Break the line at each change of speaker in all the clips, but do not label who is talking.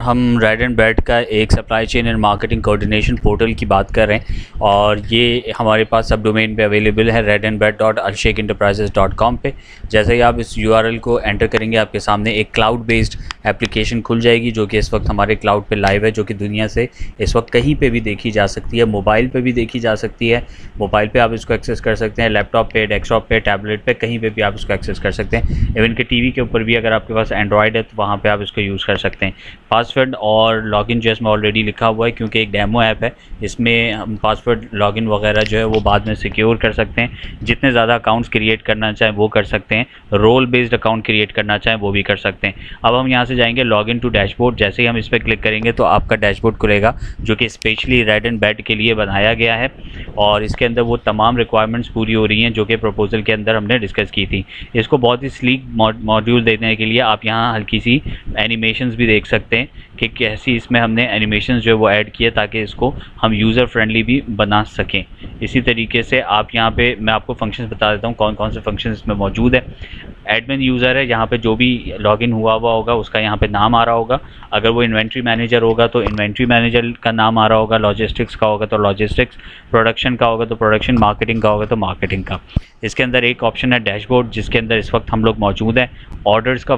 हम red and bed का एक supply chain and marketing coordination portal की बात कर रहे हैं और ये हमारे पास सब डोमेन पे अवेलेबल है redandbed.alsheikenterprises.com पे। जैसे ही आप इस यूआरएल को एंटर करेंगे आपके सामने एक क्लाउड बेस्ड एप्लीकेशन खुल जाएगी जो कि इस वक्त हमारे क्लाउड पे लाइव है, जो कि दुनिया से इस वक्त कहीं पे भी देखी जा सकती है। मोबाइल पे भी देखी जा सकती है, मोबाइल पे आप इसको एक्सेस कर सकते हैं, लैपटॉप पे, डेस्कटॉप पे, टैबलेट पे, कहीं पे भी आप इसको एक्सेस कर सकते हैं। इवन के टीवी के ऊपर भी अगर आपके पास एंड्रॉयड है तो वहाँ पर आप इसको यूज़ कर सकते हैं। पासवर्ड और लॉगिन जो इसमें ऑलरेडी लिखा हुआ है, क्योंकि एक डेमो ऐप है, इसमें हम पासवर्ड लॉगिन वगैरह जो है वो बाद में सिक्योर कर सकते हैं। जितने ज़्यादा अकाउंट्स क्रिएट करना चाहें वो कर सकते हैं, रोल बेस्ड अकाउंट क्रिएट करना चाहें वो भी कर सकते हैं। अब हम यहाँ से जाएंगे लॉगिन टू डैशबोर्ड। जैसे ही हम इस पर क्लिक करेंगे तो आपका डैशबोर्ड खुलेगा जो कि स्पेशली रेड एंड बेड के लिए बनाया गया है और इसके अंदर वो तमाम रिक्वायरमेंट्स पूरी हो रही हैं जो कि प्रपोजल के अंदर हमने डिस्कस की थी। इसको बहुत ही स्लीक मॉड्यूल देने के लिए आप यहाँ हल्की सी एनिमेशंस भी देख सकते हैं कि कैसी इसमें हमने एनिमेशंस जो है वो ऐड किए ताकि इसको हम यूज़र फ्रेंडली भी बना सकें। इसी तरीके से आप यहाँ पे मैं आपको फंक्शंस बता देता हूँ कौन कौन से फंक्शंस इसमें मौजूद है। एडमिन यूज़र है, यहाँ पे जो भी लॉगिन हुआ होगा उसका यहाँ पे नाम आ रहा होगा। अगर वो इन्वेंट्री मैनेजर होगा तो इन्वेंट्री मैनेजर का नाम आ रहा होगा, लॉजिस्टिक्स का होगा तो लॉजिस्टिक्स, प्रोडक्शन का होगा तो प्रोडक्शन, मार्केटिंग का होगा तो मार्केटिंग का। इसके अंदर एक ऑप्शन है डैशबोर्ड जिसके अंदर इस वक्त हम लोग मौजूद हैं। ऑर्डर्स का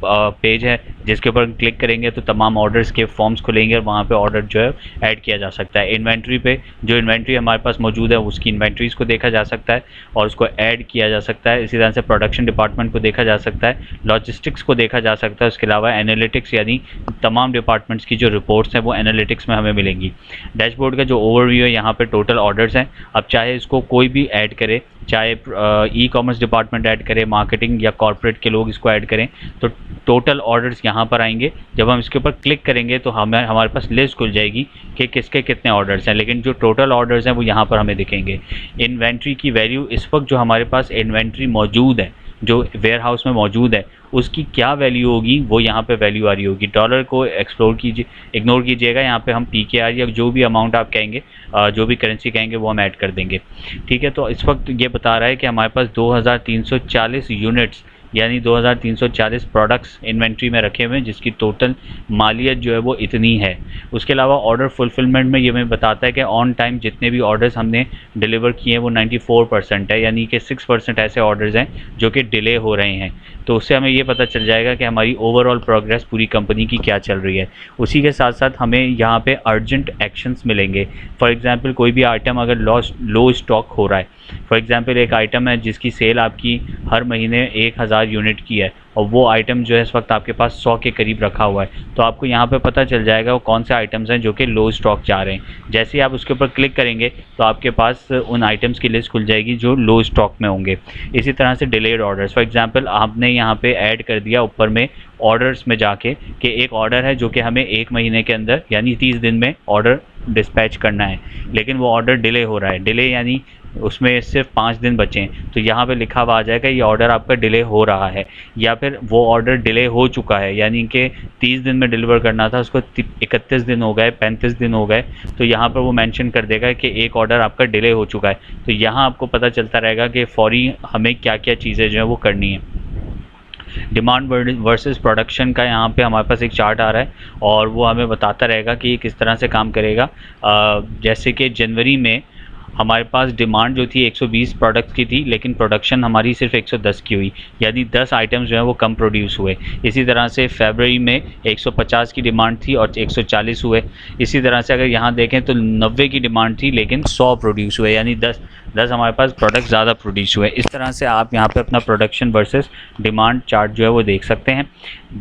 पेज है जिसके ऊपर क्लिक करेंगे तो तमाम ऑर्डर्स के फॉर्म्स खुलेंगे और वहाँ पे ऑर्डर जो है ऐड किया जा सकता है। इन्वेंट्री पे जो इन्वेंट्री हमारे पास मौजूद है उसकी इन्वेंट्रीज़ को देखा जा सकता है और उसको ऐड किया जा सकता है। इसी तरह से प्रोडक्शन डिपार्टमेंट को देखा जा सकता है, लॉजिस्टिक्स को देखा जा सकता है। उसके अलावा एनालिटिक्स यानी तमाम डिपार्टमेंट्स की जो रिपोर्ट्स हैं वो एनालिटिक्स में हमें मिलेंगी। डैशबोर्ड का जो ओवरव्यू है, यहाँ पर टोटल ऑर्डर्स हैं। अब चाहे इसको कोई भी ऐड करे, चाहे ई कॉमर्स डिपार्टमेंट ऐड करे, मार्केटिंग या कॉर्पोरेट के लोग इसको ऐड करें, तो टोटल ऑर्डर्स यहाँ पर आएंगे। जब हम इसके ऊपर क्लिक करेंगे तो हमारे पास लिस्ट खुल जाएगी कि किसके कितने ऑर्डर्स हैं, लेकिन जो टोटल ऑर्डर्स हैं वो यहाँ पर हमें दिखेंगे। इन्वेंट्री की वैल्यू, इस वक्त जो हमारे पास इन्वेंट्री मौजूद है, जो वेयर हाउस में मौजूद है, उसकी क्या वैल्यू होगी वो यहाँ पे वैल्यू आ रही होगी। डॉलर को इग्नोर कीजिएगा, यहाँ पे हम PKR या जो भी अमाउंट आप कहेंगे, जो भी करेंसी कहेंगे वो हम ऐड कर देंगे। ठीक है, तो इस वक्त ये बता रहा है कि हमारे पास 2340 यूनिट्स यानी 2340 प्रोडक्ट्स इन्वेंट्री में रखे हुए हैं जिसकी टोटल मालियत जो है वो इतनी है। उसके अलावा ऑर्डर फुलफिलमेंट में ये हमें बताता है कि ऑन टाइम जितने भी ऑर्डर्स हमने डिलीवर किए हैं वो 94% है, यानी कि 6% ऐसे ऑर्डर्स हैं जो कि डिले हो रहे हैं। तो उससे हमें ये पता चल जाएगा कि हमारी ओवरऑल प्रोग्रेस पूरी कंपनी की क्या चल रही है। उसी के साथ साथ हमें यहाँ पे अर्जेंट एक्शंस मिलेंगे। फॉर एग्जांपल कोई भी आइटम अगर लो स्टॉक हो रहा है, फॉर एग्जांपल एक आइटम है जिसकी सेल आपकी हर महीने 1000 यूनिट की है और वो आइटम जो है इस वक्त आपके पास 100 के करीब रखा हुआ है, तो आपको यहाँ पे पता चल जाएगा वो कौन से आइटम्स हैं जो कि लो स्टॉक जा रहे हैं। जैसे ही आप उसके ऊपर क्लिक करेंगे तो आपके पास उन आइटम्स की लिस्ट खुल जाएगी जो लो स्टॉक में होंगे। इसी तरह से डिलेड ऑर्डर्स, फॉर एग्जांपल आपने यहाँ पे ऐड कर दिया ऊपर में ऑर्डर्स में जाके कि एक ऑर्डर है जो कि हमें 1 महीने के अंदर यानी 30 दिन में ऑर्डर डिस्पैच करना है, लेकिन वो ऑर्डर डिले हो रहा है। डिले यानी उसमें सिर्फ 5 दिन बचे हैं, तो यहाँ पे लिखा हुआ आ जाएगा ये ऑर्डर आपका डिले हो रहा है, या फिर वो ऑर्डर डिले हो चुका है यानी कि 30 दिन में डिलीवर करना था उसको 31 दिन हो गए, 35 दिन हो गए, तो यहाँ पर वो मेंशन कर देगा कि एक ऑर्डर आपका डिले हो चुका है। तो यहाँ आपको पता चलता रहेगा कि फौरी हमें क्या क्या चीज़ें जो है वो करनी है। डिमांड वर्सेस प्रोडक्शन का यहाँ पे हमारे पास एक चार्ट आ रहा है और वो हमें बताता रहेगा कि किस तरह से काम करेगा। जैसे कि जनवरी में हमारे पास डिमांड जो थी 120 प्रोडक्ट्स की थी, लेकिन प्रोडक्शन हमारी सिर्फ 110 की हुई, यानी 10 आइटम्स जो है वो कम प्रोड्यूस हुए। इसी तरह से फरवरी में 150 की डिमांड थी और 140 हुए। इसी तरह से अगर यहाँ देखें तो 90 की डिमांड थी लेकिन 100 प्रोड्यूस हुए, यानी 10 हमारे पास प्रोडक्ट ज़्यादा प्रोड्यूस हुए। इस तरह से आप यहाँ पे अपना प्रोडक्शन वर्सेस डिमांड चार्ट जो है वो देख सकते हैं।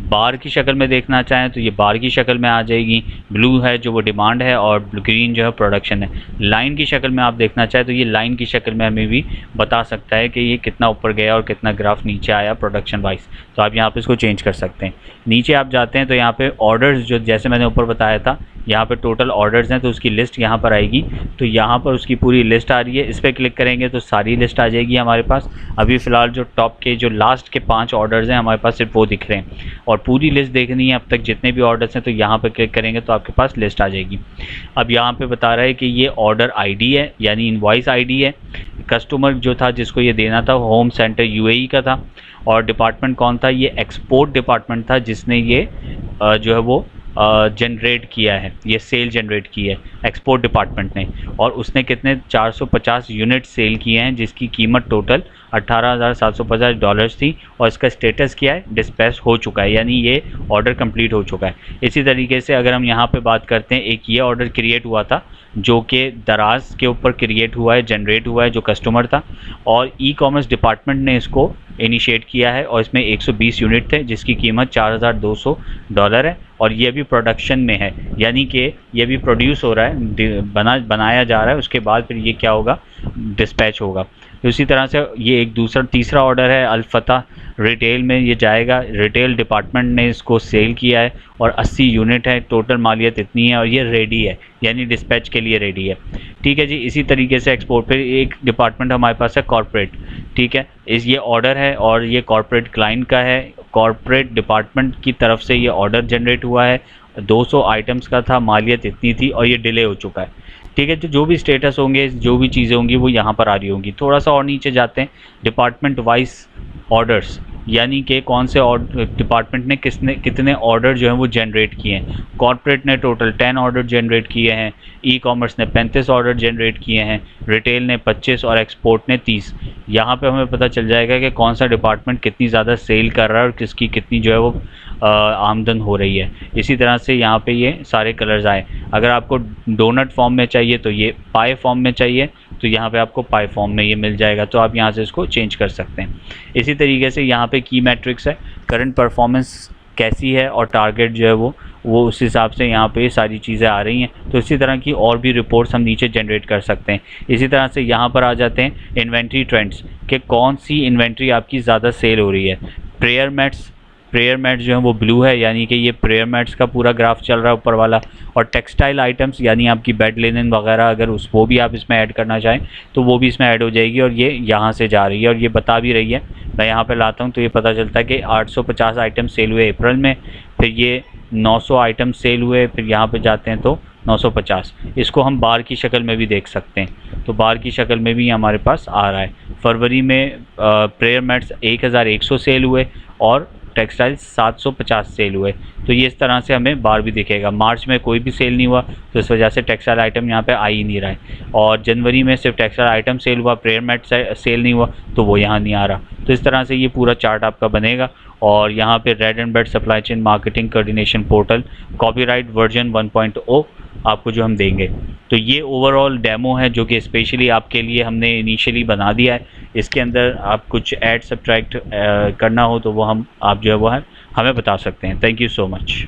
बार की शक्ल में देखना चाहें तो ये बार की शक्ल में आ जाएगी, ब्लू है जो वो डिमांड है और ग्रीन जो है प्रोडक्शन है। लाइन की शक्ल में आप देखना चाहें तो ये लाइन की शक्ल में हमें भी बता सकता है कि ये कितना ऊपर गया और कितना ग्राफ नीचे आया प्रोडक्शन वाइज। तो आप यहाँ पे इसको चेंज कर सकते हैं। नीचे आप जाते हैं तो यहाँ पे ऑर्डर्स जो जैसे मैंने ऊपर बताया था, यहाँ पे टोटल ऑर्डर्स हैं तो उसकी लिस्ट यहाँ पर आएगी। तो यहाँ पर उसकी पूरी लिस्ट आ रही है, इस पर क्लिक करेंगे तो सारी लिस्ट आ जाएगी हमारे पास। अभी फ़िलहाल जो टॉप के जो लास्ट के 5 ऑर्डर्स हैं हमारे पास सिर्फ वो दिख रहे हैं और पूरी लिस्ट देखनी है अब तक जितने भी ऑर्डर्स हैं, तो यहाँ पर क्लिक करेंगे तो आपके पास लिस्ट आ जाएगी। अब यहाँ पे बता रहा है कि ये ऑर्डर आईडी है यानी इनवॉइस आईडी है। कस्टमर जो था जिसको ये देना था होम सेंटर UAE का था और डिपार्टमेंट कौन था, ये एक्सपोर्ट डिपार्टमेंट था जिसने ये जो है वो जनरेट किया है, ये सेल जनरेट की है एक्सपोर्ट डिपार्टमेंट ने, और उसने कितने 450 यूनिट सेल किए हैं जिसकी कीमत टोटल $18,750 थी, और इसका स्टेटस क्या है, डिस्पैच हो चुका है, यानी ये ऑर्डर कंप्लीट हो चुका है। इसी तरीके से अगर हम यहाँ पे बात करते हैं, एक ये ऑर्डर क्रिएट हुआ था जो कि दराज के ऊपर क्रिएट हुआ है, जनरेट हुआ है, जो कस्टमर था, और ई कॉमर्स डिपार्टमेंट ने इसको इनिशिएट किया है, और इसमें 120 यूनिट थे जिसकी कीमत $4,200 है, और ये भी प्रोडक्शन में है, यानी कि ये भी प्रोड्यूस हो रहा है, बनाया जा रहा है, उसके बाद फिर ये क्या होगा, डिस्पैच होगा। उसी तरह से ये एक तीसरा ऑर्डर है अल-फतह रिटेल में, ये जाएगा, रिटेल डिपार्टमेंट ने इसको सेल किया है और 80 यूनिट है, टोटल मालियत इतनी है, और ये रेडी है, यानी डिस्पैच के लिए रेडी है। ठीक है जी। इसी तरीके से एक्सपोर्ट पे एक डिपार्टमेंट हमारे पास है कॉर्पोरेट। ठीक है, ये ऑर्डर है और ये कॉर्पोरेट क्लाइंट का है, कॉर्पोरेट डिपार्टमेंट की तरफ से ये ऑर्डर जनरेट हुआ है, 200 आइटम्स का था, मालियत इतनी थी, और ये डिले हो चुका है। ठीक है, तो जो भी स्टेटस होंगे, जो भी चीज़ें होंगी वो यहाँ पर आ रही होंगी। थोड़ा सा और नीचे जाते हैं, डिपार्टमेंट वाइज ऑर्डर्स, यानी कि कौन से डिपार्टमेंट ने कितने ऑर्डर जो हैं वो जनरेट किए हैं। कॉर्पोरेट ने टोटल 10 ऑर्डर जनरेट किए हैं, ई कॉमर्स ने 35 ऑर्डर जनरेट किए हैं, रिटेल ने 25 और एक्सपोर्ट ने 30। यहाँ पे हमें पता चल जाएगा कि कौन सा डिपार्टमेंट कितनी ज़्यादा सेल कर रहा है और किसकी कितनी जो है वो आमदन हो रही है। इसी तरह से यहाँ पे ये सारे कलर्स आए। अगर आपको डोनट फॉर्म में चाहिए तो ये पाई फॉर्म में चाहिए तो यहाँ पे आपको पाई फॉर्म में ये मिल जाएगा, तो आप यहाँ से इसको चेंज कर सकते हैं। इसी तरीके से यहाँ पे की मैट्रिक्स है, करंट परफॉर्मेंस कैसी है और टारगेट जो है वो उस हिसाब से यहाँ पे सारी चीज़ें आ रही हैं। तो इसी तरह की और भी रिपोर्ट्स हम नीचे जनरेट कर सकते हैं। इसी तरह से यहाँ पर आ जाते हैं इन्वेंट्री ट्रेंड्स, कि कौन सी इन्वेंट्री आपकी ज़्यादा सेल हो रही है। प्रेयर मैट्स जो है वो ब्लू है, यानी कि ये प्रेयर मैट्स का पूरा ग्राफ चल रहा है ऊपर वाला। और टेक्सटाइल आइटम्स यानी आपकी बेड लिनन वगैरह, अगर वो भी आप इसमें ऐड करना चाहें तो वो भी इसमें ऐड हो जाएगी, और ये यहाँ से जा रही है और ये बता भी रही है। मैं यहाँ पे लाता हूँ तो ये पता चलता है कि 850 आइटम सेल हुए अप्रैल में, फिर ये 900 आइटम सेल हुए, फिर यहाँ पर जाते हैं तो 950। इसको हम बार की शक्ल में भी देख सकते हैं, तो बार की शक्ल में भी हमारे पास आ रहा है। फरवरी में प्रेयर मैट्स 1100 सेल हुए और टेक्सटाइल 750 सेल हुए, तो ये इस तरह से हमें बार भी दिखेगा। मार्च में कोई भी सेल नहीं हुआ तो इस वजह से टेक्सटाइल आइटम यहाँ पे आ ही नहीं रहा है, और जनवरी में सिर्फ टेक्सटाइल आइटम सेल हुआ, प्रेयर मैट सेल नहीं हुआ तो वो यहाँ नहीं आ रहा। तो इस तरह से ये पूरा चार्ट आपका बनेगा। और यहाँ पे red and bed supply chain marketing coordination portal copyright version 1.0 आपको जो हम देंगे। तो ये ओवरऑल डेमो है जो कि स्पेशली आपके लिए हमने इनिशियली बना दिया है। इसके अंदर आप कुछ ऐड सब्ट्रैक्ट करना हो तो वो आप जो है वो है हमें बता सकते हैं। Thank you so much.